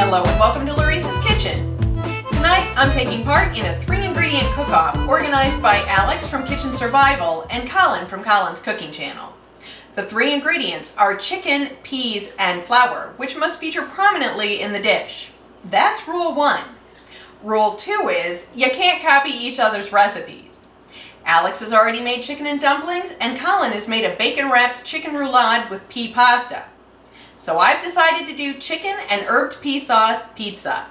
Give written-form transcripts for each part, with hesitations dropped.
Hello and welcome to Laurice's Kitchen. Tonight I'm taking part in a 3-ingredient cook-off organized by Alex from Kitchen Survival and Colin from Colin's Cooking Channel. The 3 ingredients are chicken, peas, and flour, which must feature prominently in the dish. That's rule 1. Rule 2 is you can't copy each other's recipes. Alex has already made chicken and dumplings, and Colin has made a bacon-wrapped chicken roulade with pea pasta. So I've decided to do chicken and herbed pea sauce pizza.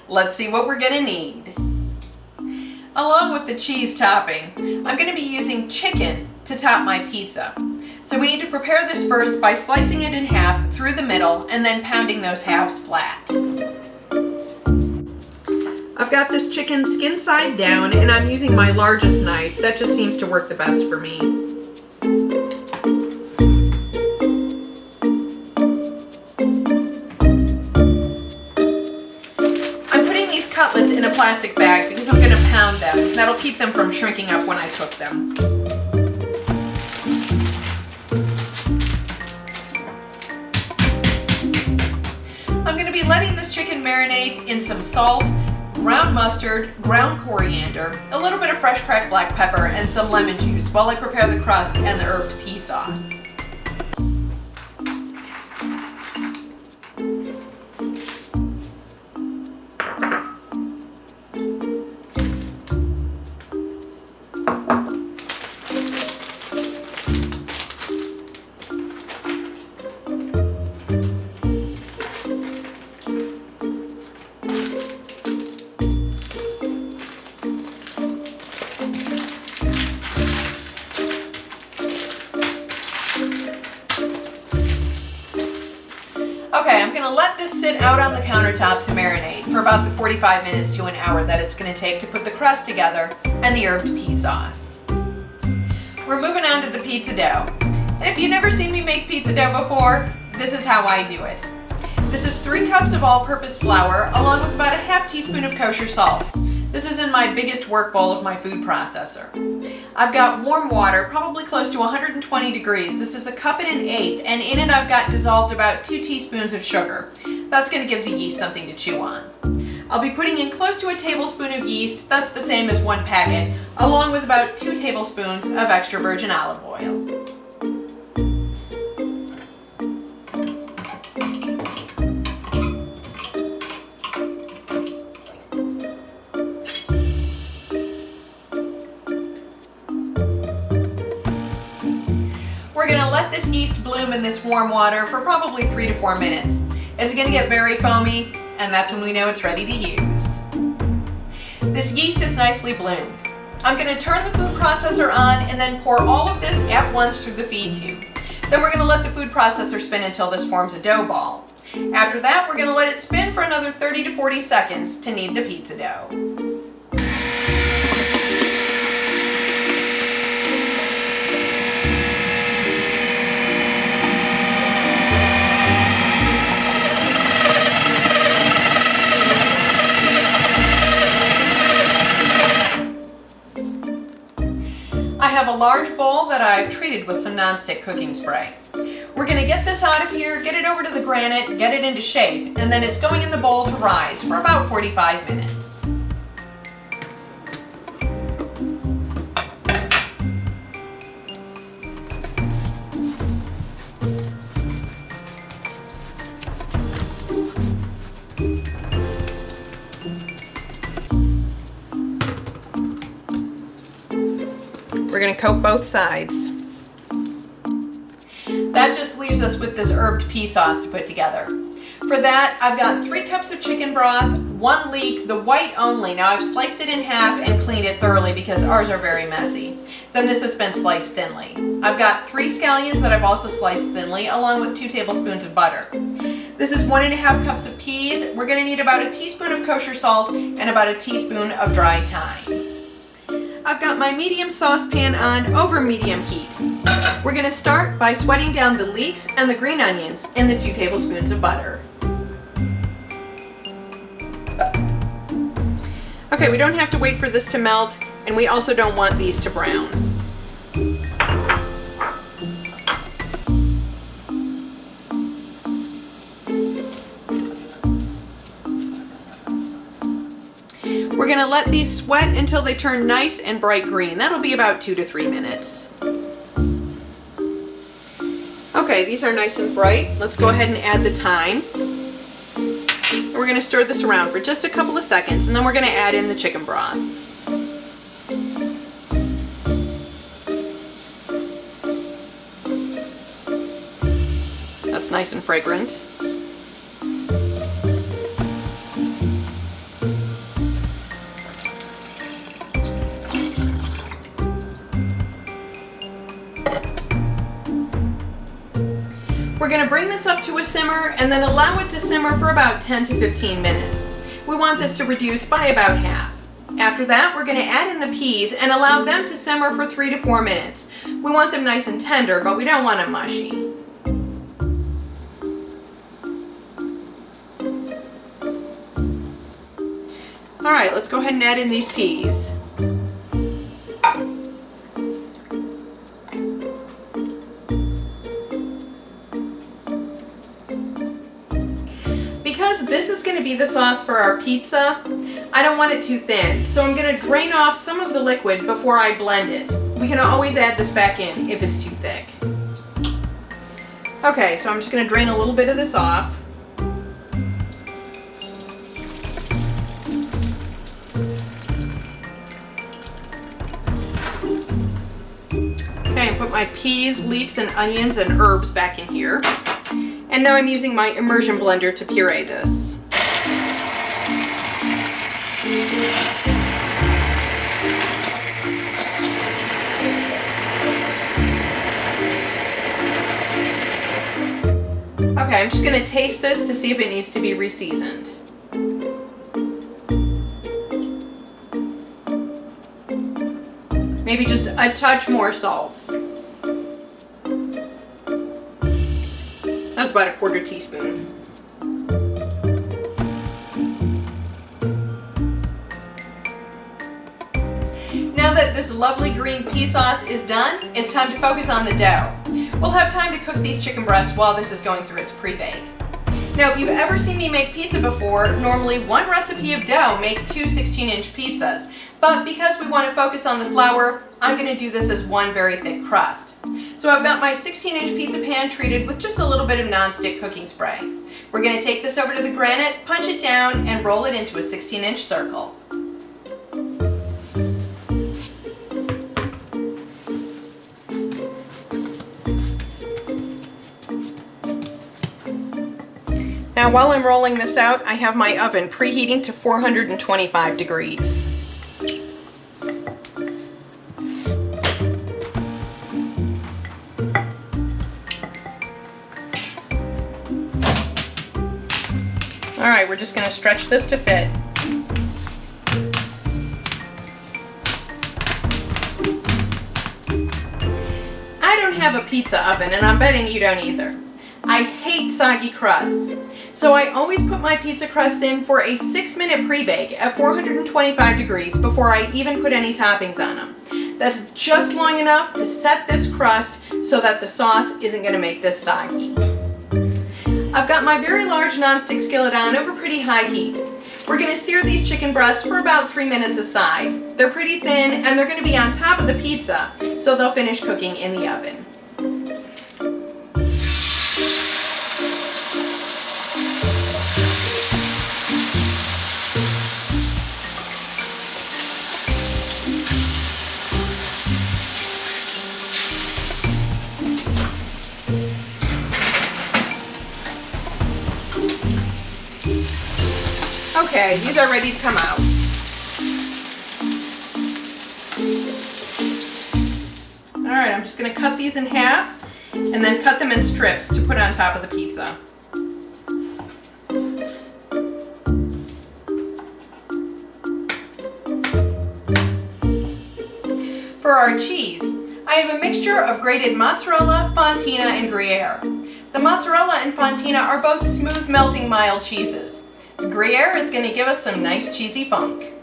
Let's see what we're gonna need. Along with the cheese topping, I'm gonna be using chicken to top my pizza. So we need to prepare this first by slicing it in half through the middle and then pounding those halves flat. I've got this chicken skin side down and I'm using my largest knife. That just seems to work the best for me. Cutlets in a plastic bag because I'm going to pound them. That'll keep them from shrinking up when I cook them. I'm going to be letting this chicken marinate in some salt, ground mustard, ground coriander, a little bit of fresh cracked black pepper, and some lemon juice while I prepare the crust and the herbed pea sauce. Okay, I'm going to let this sit out on the countertop to marinate for about the 45 minutes to an hour that it's going to take to put the crust together and the herbed pea sauce. We're moving on to the pizza dough. And if you've never seen me make pizza dough before, this is how I do it. This is 3 cups of all-purpose flour along with about a ½ teaspoon of kosher salt. This is in my biggest work bowl of my food processor. I've got warm water, probably close to 120 degrees. This is 1 1/8 cups, and in it I've got dissolved about 2 teaspoons of sugar. That's going to give the yeast something to chew on. I'll be putting in close to a tablespoon of yeast, that's the same as 1 packet, along with about 2 tablespoons of extra virgin olive oil. We're going to let this yeast bloom in this warm water for probably 3 to 4 minutes. It's going to get very foamy, and that's when we know it's ready to use. This yeast is nicely bloomed. I'm going to turn the food processor on and then pour all of this at once through the feed tube. Then we're going to let the food processor spin until this forms a dough ball. After that, we're going to let it spin for another 30 to 40 seconds to knead the pizza dough. I have a large bowl that I've treated with some nonstick cooking spray. We're going to get this out of here, get it over to the granite, get it into shape, and then it's going in the bowl to rise for about 45 minutes. We're going to coat both sides. That just leaves us with this herbed pea sauce to put together. For that, I've got 3 cups of chicken broth, 1 leek, the white only. Now I've sliced it in half and cleaned it thoroughly because ours are very messy. Then this has been sliced thinly. I've got 3 scallions that I've also sliced thinly, along with 2 tablespoons of butter. This is 1½ cups of peas. We're going to need about a teaspoon of kosher salt and about a teaspoon of dried thyme. I've got my medium saucepan on over medium heat. We're going to start by sweating down the leeks and the green onions in the 2 tablespoons of butter. Okay, we don't have to wait for this to melt, and we also don't want these to brown. We're gonna let these sweat until they turn nice and bright green. That'll be about 2 to 3 minutes. Okay, these are nice and bright. Let's go ahead and add the thyme. And we're gonna stir this around for just a couple of seconds, and then we're gonna add in the chicken broth. That's nice and fragrant. We're going to bring this up to a simmer and then allow it to simmer for about 10 to 15 minutes. We want this to reduce by about half. After that, we're going to add in the peas and allow them to simmer for 3 to 4 minutes. We want them nice and tender, but we don't want them mushy. All right, let's go ahead and add in these peas. Because this is going to be the sauce for our pizza, I don't want it too thin, so I'm going to drain off some of the liquid before I blend it. We can always add this back in if it's too thick. Okay, so I'm just going to drain a little bit of this off. Okay, and put my peas, leeks, and onions and herbs back in here. And now I'm using my immersion blender to puree this. Okay, I'm just going to taste this to see if it needs to be re-seasoned. Maybe just a touch more salt. That's about a 1/4 teaspoon. Now that this lovely green pea sauce is done, it's time to focus on the dough. We'll have time to cook these chicken breasts while this is going through its pre-bake. Now, if you've ever seen me make pizza before, normally one recipe of dough makes 2 16-inch pizzas. But because we want to focus on the flour, I'm going to do this as one very thick crust. So I've got my 16-inch pizza pan treated with just a little bit of non-stick cooking spray. We're going to take this over to the granite, punch it down, and roll it into a 16-inch circle. Now while I'm rolling this out, I have my oven preheating to 425 degrees. All right, we're just going to stretch this to fit. I don't have a pizza oven, and I'm betting you don't either. I hate soggy crusts, so I always put my pizza crusts in for a 6-minute pre-bake at 425 degrees before I even put any toppings on them. That's just long enough to set this crust so that the sauce isn't going to make this soggy. I've got my very large nonstick skillet on over pretty high heat. We're going to sear these chicken breasts for about 3 minutes aside. They're pretty thin and they're going to be on top of the pizza, so they'll finish cooking in the oven. Okay, these are ready to come out. All right, I'm just going to cut these in half and then cut them in strips to put on top of the pizza. For our cheese, I have a mixture of grated mozzarella, fontina, and Gruyere. The mozzarella and fontina are both smooth melting mild cheeses. The Gruyere is going to give us some nice cheesy funk.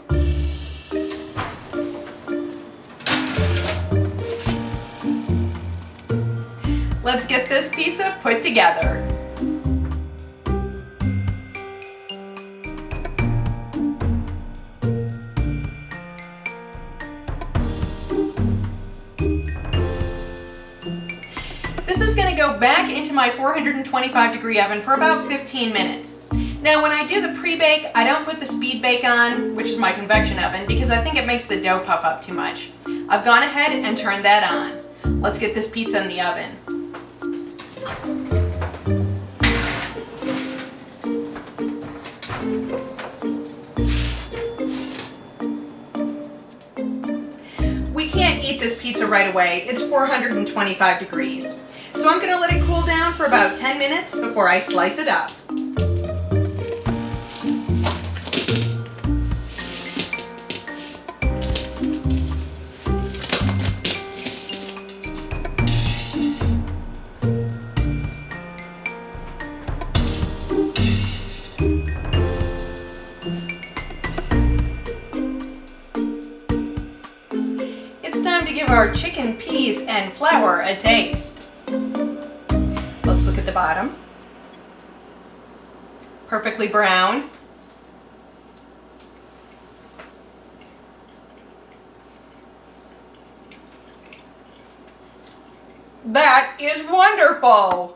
Let's get this pizza put together. This is going to go back into my 425 degree oven for about 15 minutes. Now when I do the pre-bake, I don't put the speed bake on, which is my convection oven, because I think it makes the dough puff up too much. I've gone ahead and turned that on. Let's get this pizza in the oven. We can't eat this pizza right away. It's 425 degrees. So I'm going to let it cool down for about 10 minutes before I slice it up. It's time to give our chicken, peas, and flour a taste. Let's look at the bottom. Perfectly browned. That is wonderful!